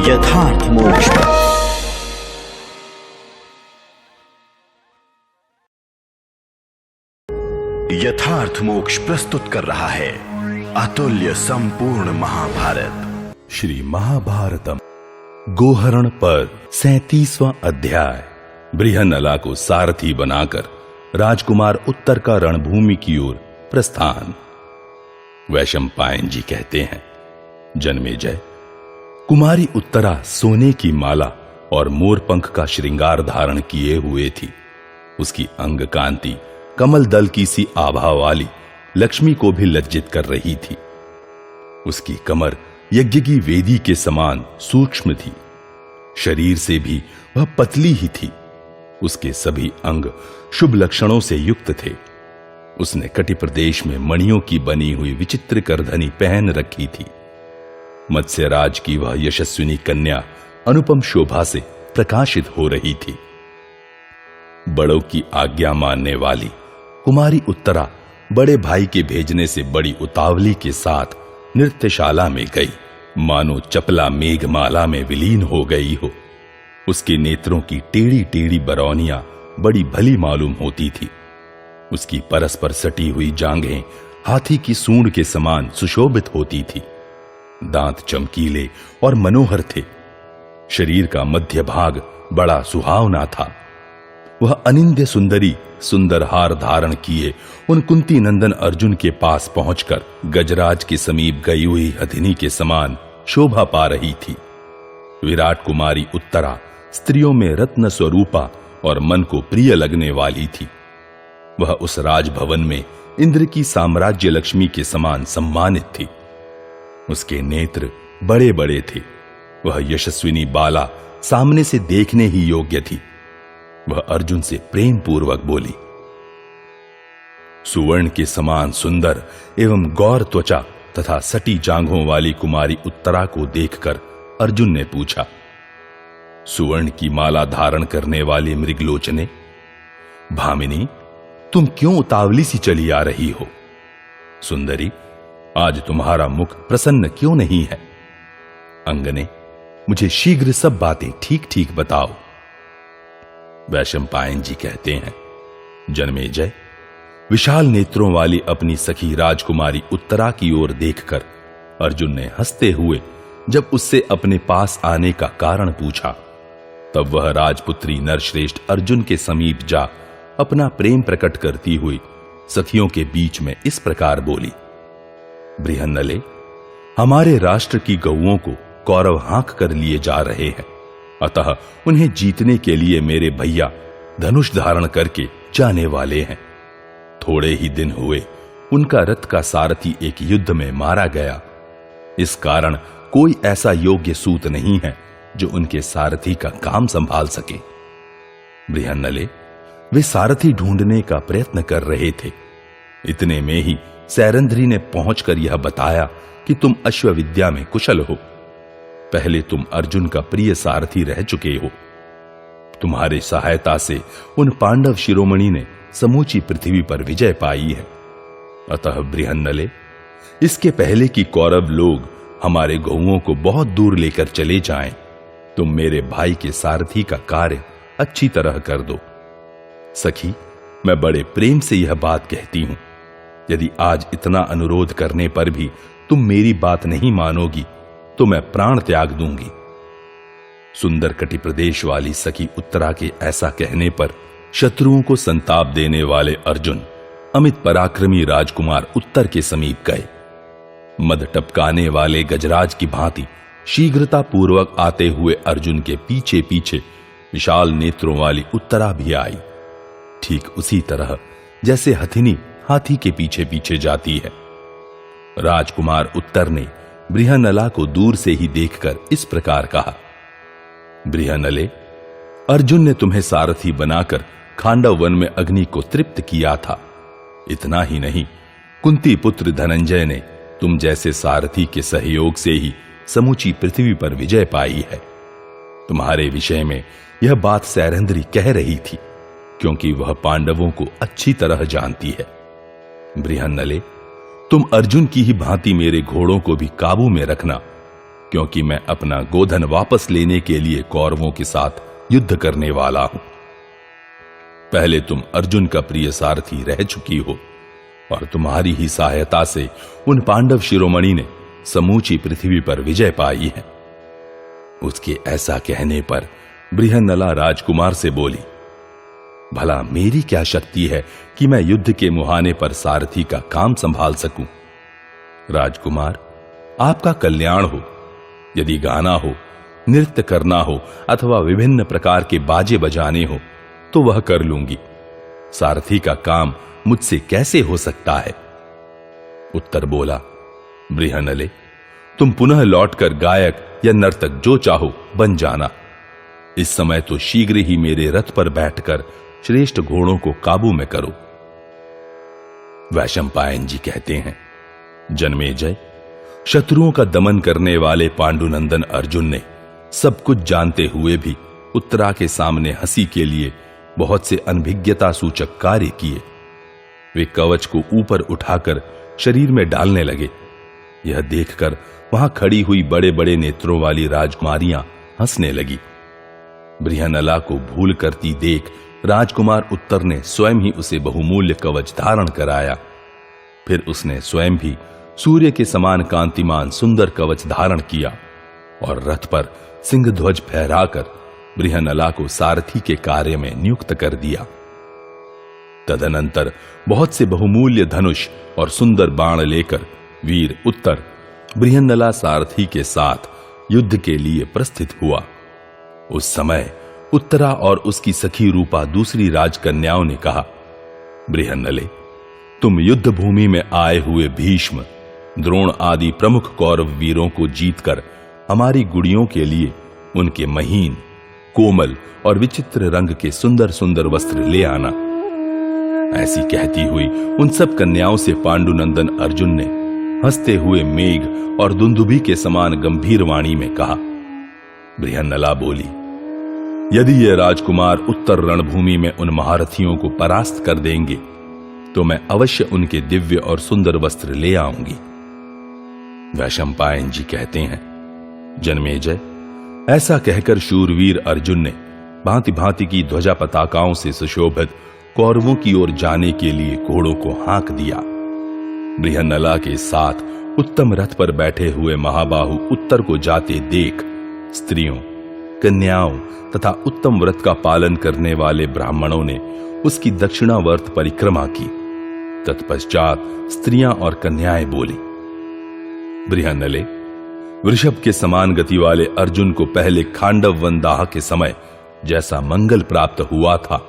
यथार्थ मोक्ष। यथार्थ मोक्ष प्रस्तुत कर रहा है अतुल्य संपूर्ण महाभारत। श्री महाभारतम गोहरण पर 37वां अध्याय। बृहन्नला को सारथी बनाकर राजकुमार उत्तर का रणभूमि की ओर प्रस्थान। वैशंपायन जी कहते हैं, जन्मेजय, कुमारी उत्तरा सोने की माला और मोरपंख का श्रृंगार धारण किए हुए थी। उसकी अंग कांति कमल दल की सी आभा वाली लक्ष्मी को भी लज्जित कर रही थी। उसकी कमर यज्ञ की वेदी के समान सूक्ष्म थी। शरीर से भी वह पतली ही थी। उसके सभी अंग शुभ लक्षणों से युक्त थे। उसने कटि प्रदेश में मणियों की बनी हुई विचित्र करधनी पहन रखी थी। मत्स्यराज की वह यशस्विनी कन्या अनुपम शोभा से प्रकाशित हो रही थी। बड़ों की आज्ञा मानने वाली कुमारी उत्तरा बड़े भाई के भेजने से बड़ी उतावली के साथ नृत्यशाला में गई, मानो चपला मेघमाला में विलीन हो गई हो। उसके नेत्रों की टेढ़ी टेढ़ी बरौनियां बड़ी भली मालूम होती थी। उसकी परस्पर सटी हुई जांघें हाथी की सूंड के समान सुशोभित होती थी। दांत चमकीले और मनोहर थे। शरीर का मध्य भाग बड़ा सुहावना था। वह अनिंद्य सुंदरी सुंदर हार धारण किए उन कुंती नंदन अर्जुन के पास पहुंचकर गजराज के समीप गई हुई हथिनी के समान शोभा पा रही थी। विराट कुमारी उत्तरा स्त्रियों में रत्न स्वरूपा और मन को प्रिय लगने वाली थी। वह उस राजभवन में इंद्र की साम्राज्य लक्ष्मी के समान सम्मानित थी। उसके नेत्र बड़े बड़े थे। वह यशस्विनी बाला सामने से देखने ही योग्य थी। वह अर्जुन से प्रेम पूर्वक बोली। सुवर्ण के समान सुंदर एवं गौर त्वचा तथा सटी जांघों वाली कुमारी उत्तरा को देखकर अर्जुन ने पूछा, सुवर्ण की माला धारण करने वाली मृगलोचने, भामिनी, तुम क्यों उतावली सी चली आ रही हो? सुंदरी, आज तुम्हारा मुख प्रसन्न क्यों नहीं है? अंगने, मुझे शीघ्र सब बातें ठीक ठीक बताओ। वैशंपायन जी कहते हैं, जन्मेजय, विशाल नेत्रों वाली अपनी सखी राजकुमारी उत्तरा की ओर देखकर अर्जुन ने हंसते हुए जब उससे अपने पास आने का कारण पूछा, तब वह राजपुत्री नरश्रेष्ठ अर्जुन के समीप जा अपना प्रेम प्रकट करती हुई सखियों के बीच में इस प्रकार बोली, बृहन्नले, हमारे राष्ट्र की गौओं को कौरव हाँक कर लिए जा रहे हैं। अतः उन्हें जीतने के लिए मेरे भैया धनुष धारण करके जाने वाले हैं। थोड़े ही दिन हुए उनका रथ का सारथी एक युद्ध में मारा गया। इस कारण कोई ऐसा योग्य सूत नहीं है जो उनके सारथी का काम संभाल सके। बृहन्नले, वे सारथी ढूंढने का प्रयत्न कर रहे थे। इतने में ही सैरंध्री ने पहुंचकर यह बताया कि तुम अश्व विद्या में कुशल हो। पहले तुम अर्जुन का प्रिय सारथी रह चुके हो। तुम्हारी सहायता से उन पांडव शिरोमणि ने समूची पृथ्वी पर विजय पाई है। अतः बृहन्नले, इसके पहले कि कौरव लोग हमारे गौओं को बहुत दूर लेकर चले जाएं, तुम मेरे भाई के सारथी का कार्य अच्छी तरह कर दो। सखी, मैं बड़े प्रेम से यह बात कहती हूं। यदि आज इतना अनुरोध करने पर भी तुम मेरी बात नहीं मानोगी तो मैं प्राण त्याग दूंगी। सुंदर कटि प्रदेश वाली सखी उत्तरा के ऐसा कहने पर शत्रुओं को संताप देने वाले अर्जुन अमित पराक्रमी राजकुमार उत्तर के समीप गए। मद टपकाने वाले गजराज की भांति शीघ्रता पूर्वक आते हुए अर्जुन के पीछे पीछे विशाल नेत्रों वाली उत्तरा भी आई। ठीक उसी तरह जैसे हथिनी हाथी के पीछे पीछे जाती है। राजकुमार उत्तर ने बृहन्नला को दूर से ही देखकर इस प्रकार कहा, बृहन्नले, अर्जुन ने तुम्हें सारथी बनाकर खांडव वन में अग्नि को तृप्त किया था। इतना ही नहीं, कुंती पुत्र धनंजय ने तुम जैसे सारथी के सहयोग से ही समूची पृथ्वी पर विजय पाई है। तुम्हारे विषय में यह बात सैरंध्री कह रही थी, क्योंकि वह पांडवों को अच्छी तरह जानती है। बृहन्नले, तुम अर्जुन की ही भांति मेरे घोड़ों को भी काबू में रखना। क्योंकि मैं अपना गोधन वापस लेने के लिए कौरवों के साथ युद्ध करने वाला हूं। पहले तुम अर्जुन का प्रिय सारथी रह चुकी हो और तुम्हारी ही सहायता से उन पांडव शिरोमणि ने समूची पृथ्वी पर विजय पाई है। उसके ऐसा कहने पर बृहन्नला राजकुमार से बोली, भला मेरी क्या शक्ति है कि मैं युद्ध के मुहाने पर सारथी का काम संभाल सकूं? राजकुमार, आपका कल्याण हो। यदि गाना हो, नृत्य करना हो अथवा विभिन्न प्रकार के बाजे बजाने हो तो वह कर लूंगी। सारथी का काम मुझसे कैसे हो सकता है? उत्तर बोला, बृहन्नले, तुम पुनः लौटकर गायक या नर्तक जो चाहो बन जाना। इस समय तो शीघ्र ही मेरे रथ पर बैठकर श्रेष्ठ घोड़ों को काबू में करो। वैशंपायन जी कहते हैं, जन्मेजय, शत्रुओं का दमन करने वाले पांडुनंदन अर्जुन ने सब कुछ जानते हुए भी उत्तरा के सामने हंसी के लिए बहुत से अनभिज्ञता सूचक कार्य किए। वे कवच को ऊपर उठाकर शरीर में डालने लगे। यह देखकर वहां खड़ी हुई बड़े बड़े नेत्रों वाली राजकुमारियां हंसने लगी। बृहन्नला को भूल करती देख राजकुमार उत्तर ने स्वयं ही उसे बहुमूल्य कवच धारण कराया। फिर उसने स्वयं भी सूर्य के समान कांतिमान सुंदर कवच धारण किया और रथ पर सिंह ध्वज फहराकर बृहन्नला को सारथी के कार्य में नियुक्त कर दिया। तदनंतर बहुत से बहुमूल्य धनुष और सुंदर बाण लेकर वीर उत्तर बृहन्नला सारथी के साथ युद्ध के लिए प्रस्थित हुआ। उस समय उत्तरा और उसकी सखी रूपा दूसरी राजकन्याओं ने कहा, बृहन्नले, तुम युद्ध भूमि में आए हुए भीष्म, द्रोण आदि प्रमुख कौरव वीरों को जीतकर हमारी गुड़ियों के लिए उनके महीन, कोमल और विचित्र रंग के सुंदर सुंदर वस्त्र ले आना। ऐसी कहती हुई उन सब कन्याओं से पांडुनंदन अर्जुन ने हंसते हुए मेघ और दुंदुभी के समान गंभीर वाणी में कहा। बृहन्नला बोली, यदि ये राजकुमार उत्तर रणभूमि में उन महारथियों को परास्त कर देंगे तो मैं अवश्य उनके दिव्य और सुंदर वस्त्र ले आऊंगी। वैशंपायन जी कहते हैं, जन्मेजय, ऐसा कहकर शूरवीर अर्जुन ने भांति भांति की ध्वजा पताकाओं से सुशोभित कौरवों की ओर जाने के लिए घोड़ों को हाँक दिया। बृहन्नला के साथ उत्तम रथ पर बैठे हुए महाबाहु उत्तर को जाते देख स्त्रियों, कन्याओं तथा उत्तम व्रत का पालन करने वाले ब्राह्मणों ने उसकी दक्षिणावर्त परिक्रमा की। तत्पश्चात स्त्रियां और कन्याएं बोली, बृहन्नले, वृषभ के समान गति वाले अर्जुन को पहले खांडव वनदाह के समय जैसा मंगल प्राप्त हुआ था,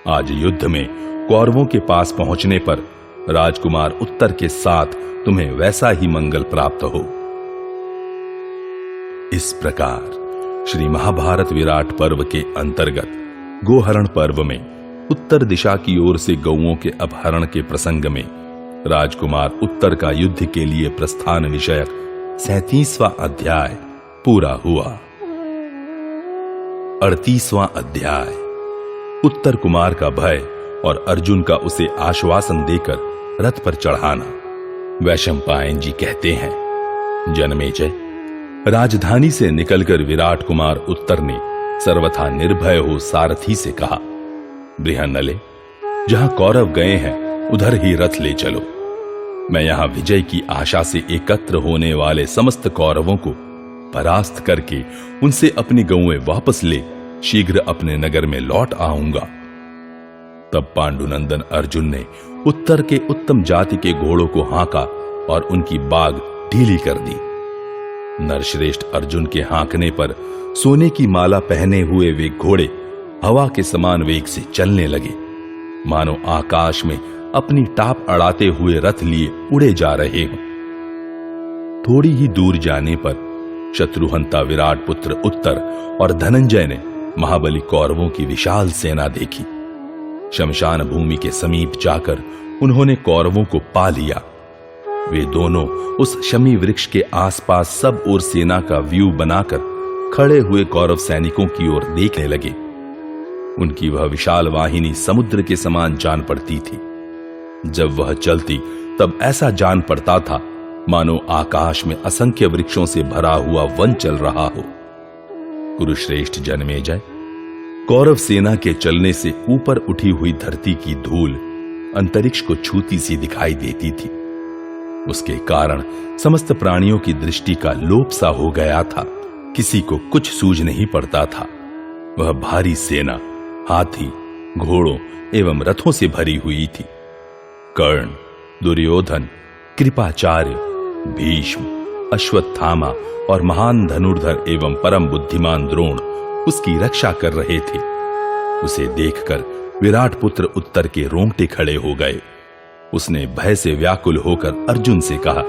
आज युद्ध में कौरवों के पास पहुंचने पर राजकुमार उत्तर के साथ तुम्हें वैसा ही मंगल प्राप्त हो। इस प्रकार श्री महाभारत विराट पर्व के अंतर्गत गोहरण पर्व में उत्तर दिशा की ओर से गौओं के अपहरण के प्रसंग में राजकुमार उत्तर का युद्ध के लिए प्रस्थान विषयक 37वां अध्याय पूरा हुआ। 38वां अध्याय उत्तर कुमार का भय और अर्जुन का उसे आश्वासन देकर रथ पर चढ़ाना। वैशंपायन जी कहते हैं, जन्मेजय, राजधानी से निकलकर विराट कुमार उत्तर ने सर्वथा निर्भय हो सारथी से कहा, बृहन्नले, जहां कौरव गए हैं उधर ही रथ ले चलो। मैं यहां विजय की आशा से एकत्र होने वाले समस्त कौरवों को परास्त करके उनसे अपनी गौएं वापस ले शीघ्र अपने नगर में लौट आऊंगा। तब पांडुनंदन अर्जुन ने उत्तर के उत्तम जाति के घोड़ों को हाँका और उनकी बाग ढीली कर दी। नरश्रेष्ठ अर्जुन के हाँकने पर सोने की माला पहने हुए वे घोड़े हवा के समान वेग से चलने लगे, मानो आकाश में अपनी टाप अड़ाते हुए रथ लिए उड़े जा रहे हों। थोड़ी ही दूर जाने पर शत्रुहंता विराट पुत्र उत्तर और धनंजय ने महाबली कौरवों की विशाल सेना देखी। शमशान भूमि के समीप जाकर उन्होंने कौरवों को पा लिया। वे दोनों उस शमी वृक्ष के आसपास सब ओर सेना का व्यू बनाकर खड़े हुए कौरव सैनिकों की ओर देखने लगे। उनकी वह विशाल वाहिनी समुद्र के समान जान पड़ती थी। जब वह चलती तब ऐसा जान पड़ता था मानो आकाश में असंख्य वृक्षों से भरा हुआ वन चल रहा हो। कुरुश्रेष्ठ जन्मेजय, कौरव सेना के चलने से ऊपर उठी हुई धरती की धूल अंतरिक्ष को छूती सी दिखाई देती थी। उसके कारण समस्त प्राणियों की दृष्टि का लोप सा हो गया था। किसी को कुछ सूझ नहीं पड़ता था। वह भारी सेना हाथी, घोड़ों एवं रथों से भरी हुई थी। कर्ण, दुर्योधन, कृपाचार्य, भीष्म, अश्वत्थामा और महान धनुर्धर एवं परम बुद्धिमान द्रोण उसकी रक्षा कर रहे थे। उसे देखकर विराट पुत्र उत्तर के रोंगटे खड़े हो गए। उसने भय से व्याकुल होकर अर्जुन से कहा।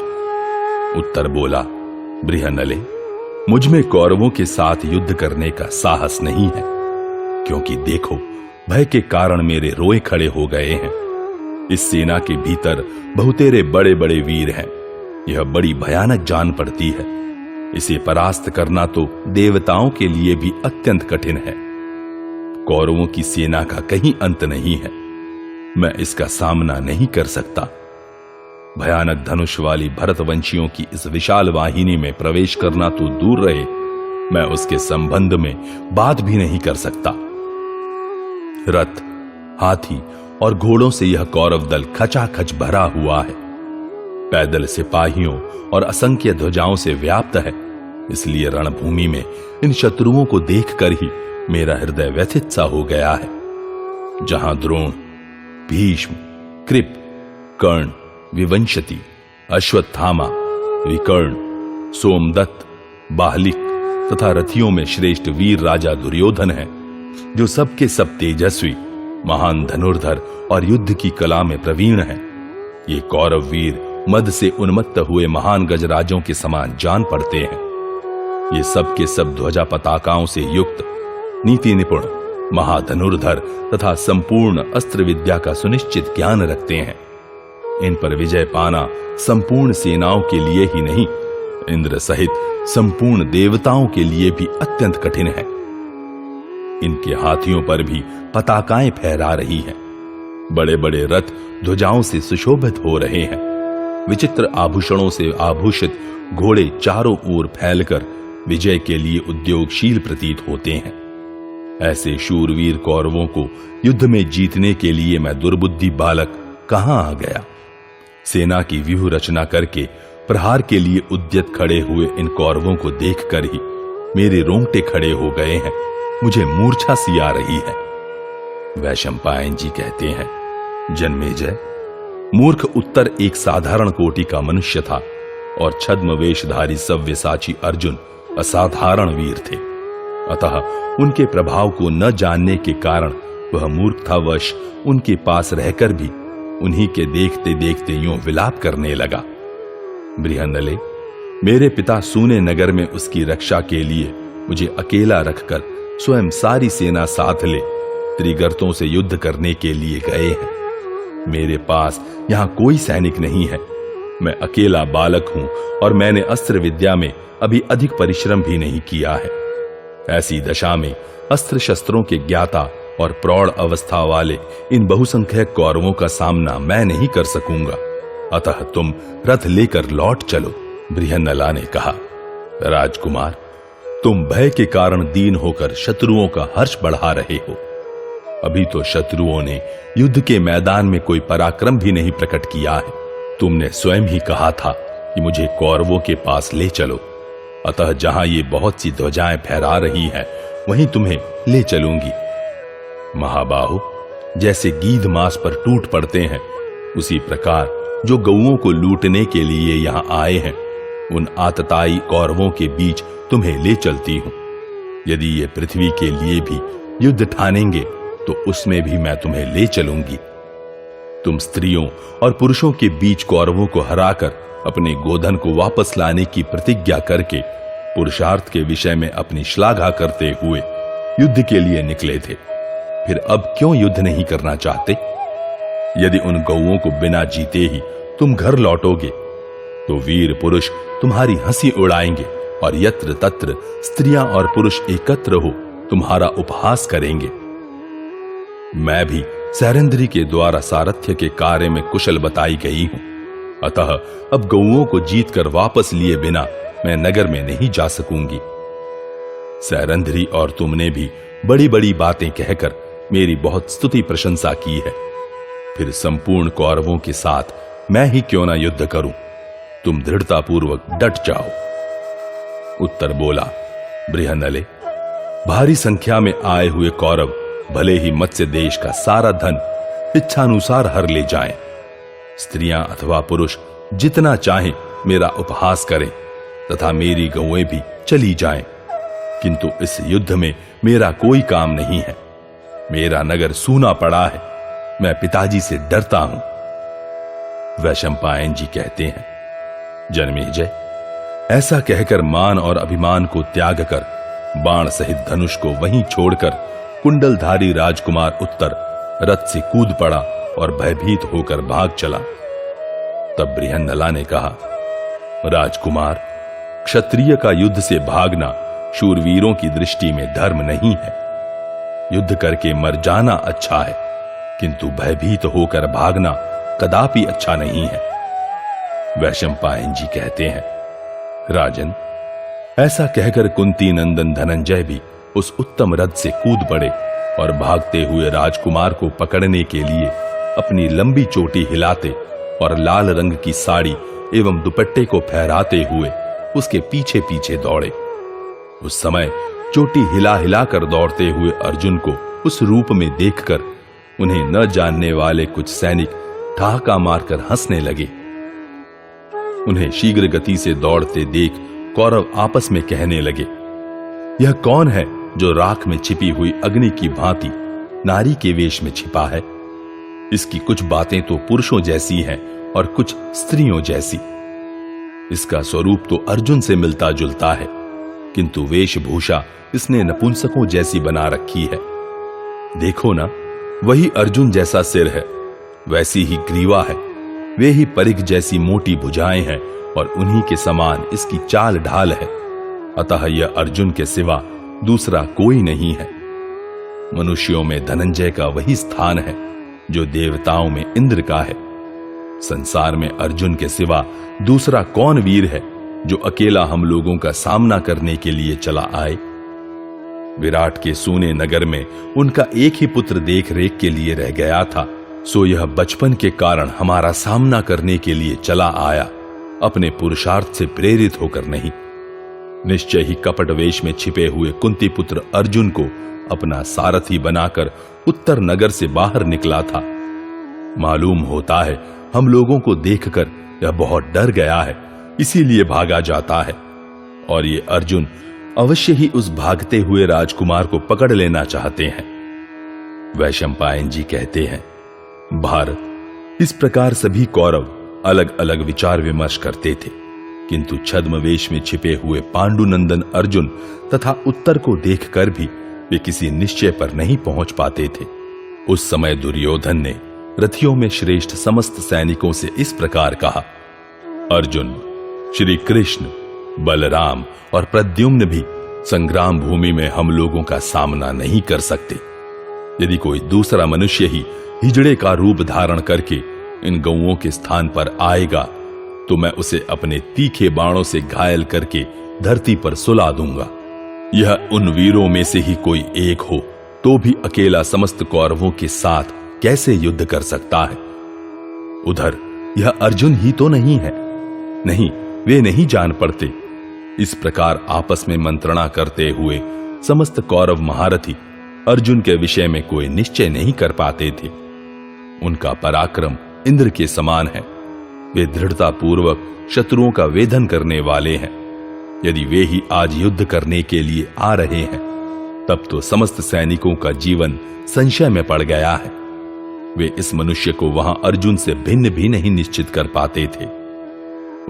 उत्तर बोला, बृहनले, मुझ में कौरवों के साथ युद्ध करने का साहस नहीं है, क्योंकि देखो, भय के कारण मेरे रोए खड़े हो गए हैं। इस सेना के भीतर बहुतेरे बड़े बड़े वीर हैं। यह बड़ी भयानक जान पड़ती है। इसे परास्त करना तो देवताओं के लिए भी अत्यंत कठिन है। कौरवों की सेना का कहीं अंत नहीं है। मैं इसका सामना नहीं कर सकता। भयानक धनुष वाली भरतवंशियों की इस विशाल वाहिनी में प्रवेश करना तो दूर रहे, मैं उसके संबंध में बात भी नहीं कर सकता। रथ, हाथी और घोड़ों से यह कौरव दल खचाखच भरा हुआ है। पैदल सिपाहियों और असंख्य ध्वजाओं से व्याप्त है। इसलिए रणभूमि में इन शत्रुओं को देखकर ही मेरा हृदय व्यथित सा हो गया है। जहां द्रोण, भीष्म, कृप, कर्ण, विवंशति, अश्वत्थामा, विकर्ण, सोमदत्त, बाहलिक तथा रथियों में श्रेष्ठ वीर राजा दुर्योधन है, जो सबके सब तेजस्वी, महान धनुर्धर और युद्ध की कला में प्रवीण हैं। ये कौरव वीर मद से उन्मत्त हुए महान गजराजों के समान जान पड़ते हैं। ये सब के सब ध्वजा पताकाओं से युक्त, नीति निपुण, महाधनुर्धर तथा संपूर्ण अस्त्र विद्या का सुनिश्चित ज्ञान रखते हैं। इन पर विजय पाना संपूर्ण सेनाओं के लिए ही नहीं, इंद्र सहित संपूर्ण देवताओं के लिए भी अत्यंत कठिन है। इनके हाथियों पर भी पताकाएं फहरा रही हैं। बड़े बड़े रथ ध्वजाओं से सुशोभित हो रहे हैं। विचित्र आभूषणों से आभूषित घोड़े चारों ओर फैलकर विजय के लिए उद्योगशील प्रतीत होते हैं। ऐसे शूरवीर कौरवों को युद्ध में जीतने के लिए मैं दुर्बुद्धि बालक कहां आ गया। सेना की व्यूह रचना करके प्रहार के लिए उद्यत खड़े हुए इन कौरवों को देखकर ही मेरे रोंगटे खड़े हो गए हैं। मुझे मूर्छा सी आ रही है। वैशंपायन जी कहते हैं, जन्मेजय, मूर्ख उत्तर एक साधारण कोटि का मनुष्य था और छद्म वेशधारी सव्यसाची अर्जुन असाधारण वीर थे। अतः उनके प्रभाव को न जानने के कारण वह मूर्खतावश उनके पास रहकर भी उन्हीं के देखते देखते यूं विलाप करने लगा। बृहन्नले, मेरे पिता सूने नगर में उसकी रक्षा के लिए मुझे अकेला रखकर स्वयं सारी सेना साथ ले त्रिगर्तों से युद्ध करने के लिए गए हैं। मेरे पास यहां कोई सैनिक नहीं है। मैं अकेला बालक हूं और मैंने अस्त्र विद्या में अभी अधिक परिश्रम भी नहीं किया है। ऐसी दशा में अस्त्र शस्त्रों के ज्ञाता और प्रौढ़ अवस्था वाले इन बहुसंख्यक कौरवों का सामना मैं नहीं कर सकूंगा। अतः तुम रथ लेकर लौट चलो। बृहन्नला ने कहा, राजकुमार, तुम भय के कारण दीन होकर शत्रुओं का हर्ष बढ़ा रहे हो। अभी तो शत्रुओं ने युद्ध के मैदान में कोई पराक्रम भी नहीं प्रकट किया है। तुमने स्वयं ही कहा था कि मुझे कौरवों के पास ले चलो। अतः जहां ये बहुत सी ध्वजाएं फहरा रही हैं, वहीं तुम्हें ले चलूंगी। महाबाहु, जैसे गीध मांस पर टूट पड़ते हैं, उसी प्रकार जो गौओं को लूटने के लिए यहां आए हैं, उन आतताई कौरवों के बीच तुम्हें ले चलती हूं। यदि ये पृथ्वी के लिए भी युद्ध ठानेंगे तो उसमें भी मैं तुम्हें ले चलूंगी। तुम स्त्रियों और पुरुषों के बीच कौरवों को हराकर अपने गोधन को वापस लाने की प्रतिज्ञा करके पुरुषार्थ के विषय में अपनी श्लाघा करते हुए युद्ध के लिए निकले थे। फिर अब क्यों युद्ध नहीं करना चाहते? यदि उन गौओं को बिना जीते ही तुम घर लौटोगे तो वीर पुरुष तुम्हारी हंसी उड़ाएंगे और यत्र तत्र स्त्रियां और पुरुष एकत्र हो तुम्हारा उपहास करेंगे। मैं भी सैरंध्री के द्वारा सारथ्य के कार्य में कुशल बताई गई हूं। अतः अब गौओं को जीतकर वापस लिए बिना मैं नगर में नहीं जा सकूंगी। सैरंध्री और तुमने भी बड़ी बड़ी बातें कहकर मेरी बहुत स्तुति प्रशंसा की है, फिर संपूर्ण कौरवों के साथ मैं ही क्यों ना युद्ध करूं? तुम दृढ़तापूर्वक डट जाओ। उत्तर बोला, बृहन्नले, भारी संख्या में आए हुए कौरव भले ही मत्स्य देश का सारा धन इच्छानुसार हर ले जाएं, स्त्रियां अथवा पुरुष जितना चाहें मेरा उपहास करें तथा मेरी गौएं भी चली जाएं, किंतु इस युद्ध में मेरा कोई काम नहीं है। मेरा नगर सूना पड़ा है, मैं पिताजी से डरता हूं। वैशंपायन जी कहते हैं, जन्मेजय, ऐसा कहकर मान और अभिमान को त्याग कर बाण सहित धनुष को वहीं छोड़कर कुंडलधारी राजकुमार उत्तर रथ से कूद पड़ा और भयभीत होकर भाग चला। तब बृहन्नला ने कहा, राजकुमार, क्षत्रिय का युद्ध से भागना शूरवीरों की दृष्टि में धर्म नहीं है। युद्ध करके मर जाना अच्छा है, किंतु भयभीत होकर भागना कदापि अच्छा नहीं है। वैशंपायन जी कहते हैं, राजन, ऐसा कहकर कुंती नंदन धनंजय भी उस उत्तम रथ से कूद पड़े और भागते हुए राजकुमार को पकड़ने के लिए अपनी लंबी चोटी हिलाते और लाल रंग की साड़ी एवं दुपट्टे को फहराते हुए उसके पीछे पीछे दौड़े। उस समय चोटी हिला हिलाकर दौड़ते हुए अर्जुन को उस रूप में देखकर उन्हें न जानने वाले कुछ सैनिक ठहाका मारकर हंसने लगे। उन्हें शीघ्र गति से दौड़ते देख कौरव आपस में कहने लगे, यह कौन है जो राख में छिपी हुई अग्नि की भांति नारी के वेश में छिपा है? इसकी कुछ बातें तो पुरुषों जैसी हैं और कुछ स्त्रियों जैसी। इसका स्वरूप तो अर्जुन से मिलता जुलता है, किंतु वेशभूषा इसने नपुंसकों जैसी बना रखी है। देखो ना, वही अर्जुन जैसा सिर है, वैसी ही ग्रीवा है, वे ही परिघ जैसी मोटी भुजाएं हैं और उन्हीं के समान इसकी चाल ढाल है। अतः यह अर्जुन के सिवा दूसरा कोई नहीं है। मनुष्यों में धनंजय का वही स्थान है जो देवताओं में इंद्र का है। संसार में अर्जुन के सिवा दूसरा कौन वीर है जो अकेला हम लोगों का सामना करने के लिए चला आए? विराट के सूने नगर में उनका एक ही पुत्र देख रेख के लिए रह गया था, सो यह बचपन के कारण हमारा सामना करने के लिए चला आया, अपने पुरुषार्थ से प्रेरित होकर नहीं। निश्चय ही कपट वेश में छिपे हुए कुंती पुत्र अर्जुन को अपना सारथी बनाकर उत्तर नगर से बाहर निकला था। मालूम होता है हम लोगों को देखकर यह बहुत डर गया है, इसीलिए भागा जाता है, और ये अर्जुन अवश्य ही उस भागते हुए राजकुमार को पकड़ लेना चाहते हैं। वैशंपायन जी कहते हैं, भारत, इस प्रकार सभी कौरव अलग अलग विचार विमर्श करते थे, किंतु छद्मवेश में छिपे हुए पांडुनंदन अर्जुन तथा उत्तर को देखकर भी वे किसी निश्चय पर नहीं पहुंच पाते थे। उस समय दुर्योधन ने रथियों में श्रेष्ठ समस्त सैनिकों से इस प्रकार कहा, अर्जुन, श्री कृष्ण, बलराम और प्रद्युम्न भी संग्राम भूमि में हम लोगों का सामना नहीं कर सकते। यदि कोई दूसरा मनुष्य ही हिजड़े का रूप धारण करके इन गौओं के स्थान पर आएगा तो मैं उसे अपने तीखे बाणों से घायल करके धरती पर सुला दूंगा। यह उन वीरों में से ही कोई एक हो तो भी अकेला समस्त कौरवों के साथ कैसे युद्ध कर सकता है? उधर यह अर्जुन ही तो नहीं है। नहीं, वे नहीं जान पड़ते। इस प्रकार आपस में मंत्रणा करते हुए समस्त कौरव महारथी अर्जुन के विषय में कोई निश्चय नहीं कर पाते थे। उनका पराक्रम इंद्र के समान है। वे दृढ़ता पूर्वक शत्रुओं का वेधन करने वाले हैं। यदि वे ही आज युद्ध करने के लिए आ रहे हैं तब तो समस्त सैनिकों का जीवन संशय में पड़ गया है। वे इस मनुष्य को वहां अर्जुन से भिन्न भी नहीं निश्चित कर पाते थे।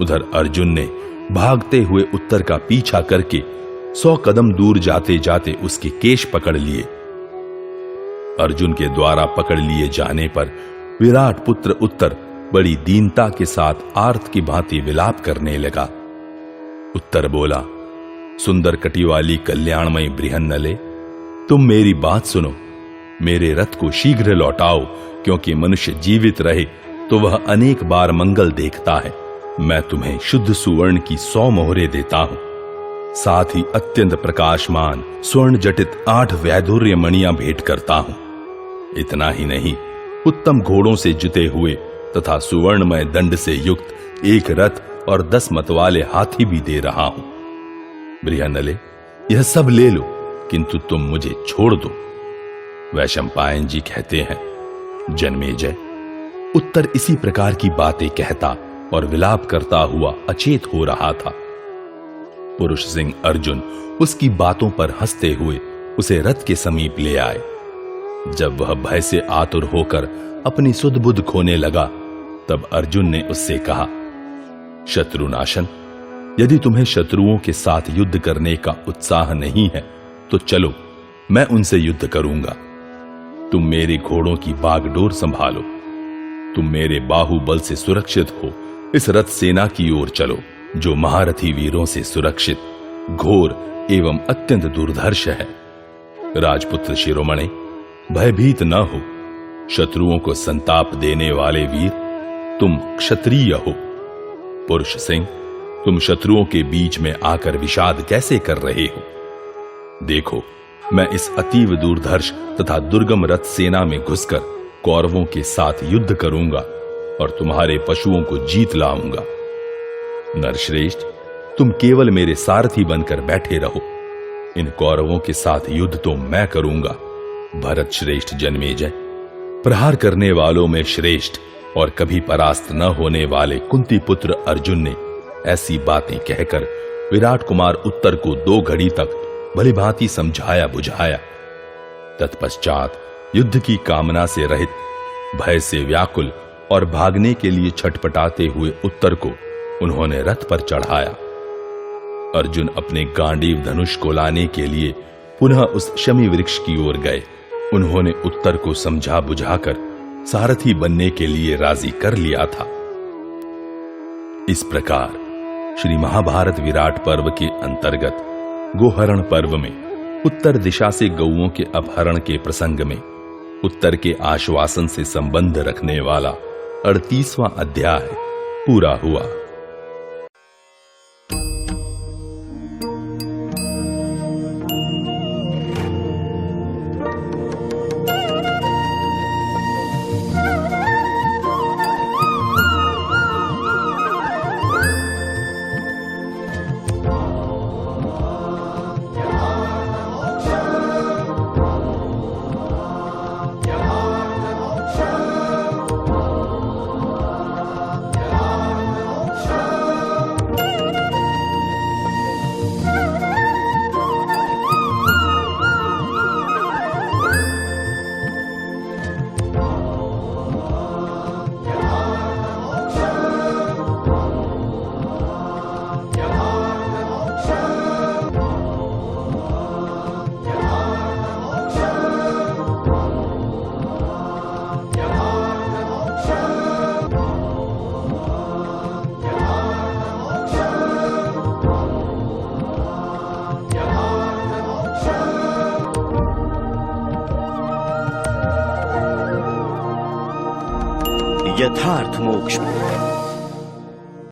उधर अर्जुन ने भागते हुए उत्तर का पीछा करके 100 कदम दूर जाते जाते उसके केश पकड़ लिए। अर्जुन के द्वारा पकड़ लिए जाने पर विराट पुत्र उत्तर बड़ी दीनता के साथ आर्त की भांति विलाप करने लगा। उत्तर बोला, सुंदर कटी वाली कल्याणमयी बृहन्नले, तुम मेरी बात सुनो। मेरे रथ को शीघ्र लौटाओ, क्योंकि मनुष्य जीवित रहे तो वह अनेक बार मंगल देखता है। मैं तुम्हें शुद्ध सुवर्ण की 100 मोहरें देता हूं, साथ ही अत्यंत प्रकाशमान स्वर्ण जटित 8 वैदुर्य मणियां भेंट करता हूं। इतना ही नहीं, उत्तम घोड़ों से जुते हुए तथा सुवर्णमय दंड से युक्त एक रथ और 10 मतवाले हाथी भी दे रहा हूं। बृहन्नले, यह सब ले लो, किंतु तुम मुझे छोड़ दो। वैशंपायन जी कहते हैं, जन्मेजय, उत्तर इसी प्रकार की बातें कहता और विलाप करता हुआ अचेत हो रहा था। पुरुष सिंह अर्जुन उसकी बातों पर हंसते हुए उसे रथ के समीप ले आए। जब वह भय से आतुर होकर अपनी सुध बुध खोने लगा, तब अर्जुन ने उससे कहा, शत्रुनाशन, यदि तुम्हें शत्रुओं के साथ युद्ध करने का उत्साह नहीं है तो चलो, मैं उनसे युद्ध करूंगा। तुम मेरे घोड़ों की बागडोर संभालो, तुम मेरे बाहुबल से सुरक्षित हो इस रथ सेना की ओर चलो, जो महारथी वीरों से सुरक्षित, घोर एवं अत्यंत दुर्धर्ष है। राजपुत्र शिरोमणि, भयभीत न हो। शत्रुओं को संताप देने वाले वीर, तुम क्षत्रिय हो। पुरुष सिंह, तुम शत्रुओं के बीच में आकर विषाद कैसे कर रहे हो? देखो, मैं इस अतीव दुर्धर्ष तथा दुर्गम रथ सेना में घुसकर कौरवों के साथ युद्ध करूंगा और तुम्हारे पशुओं को जीत लाऊंगा। नरश्रेष्ठ, तुम केवल मेरे सारथी बनकर बैठे रहो। इन कौरवों के साथ युद्ध तो मैं करूंगा। भरत श्रेष्ठ जन्मेजय, प्रहार करने वालों में श्रेष्ठ और कभी परास्त न होने वाले कुंती पुत्र अर्जुन ने ऐसी बातें कहकर विराट कुमार उत्तर को 2 घड़ी तक भलीभांति समझाया बुझाया। तत्पश्चात युद्ध की कामना से रहित, भय से व्याकुल और भागने के लिए छटपटाते हुए उत्तर को उन्होंने रथ पर चढ़ाया। अर्जुन अपने गांडीव धनुष को लाने के लिए पुनः उस शमी वृक्ष की ओर गए। उन्होंने उत्तर को समझा बुझाकर सारथी बनने के लिए राजी कर लिया था। इस प्रकार श्री महाभारत विराट पर्व के अंतर्गत गोहरण पर्व में उत्तर दिशा से गौओं के अपहरण के प्रसंग में उत्तर के आश्वासन से संबंध रखने वाला 38वां अध्याय पूरा हुआ। यथार्थ मोक्ष।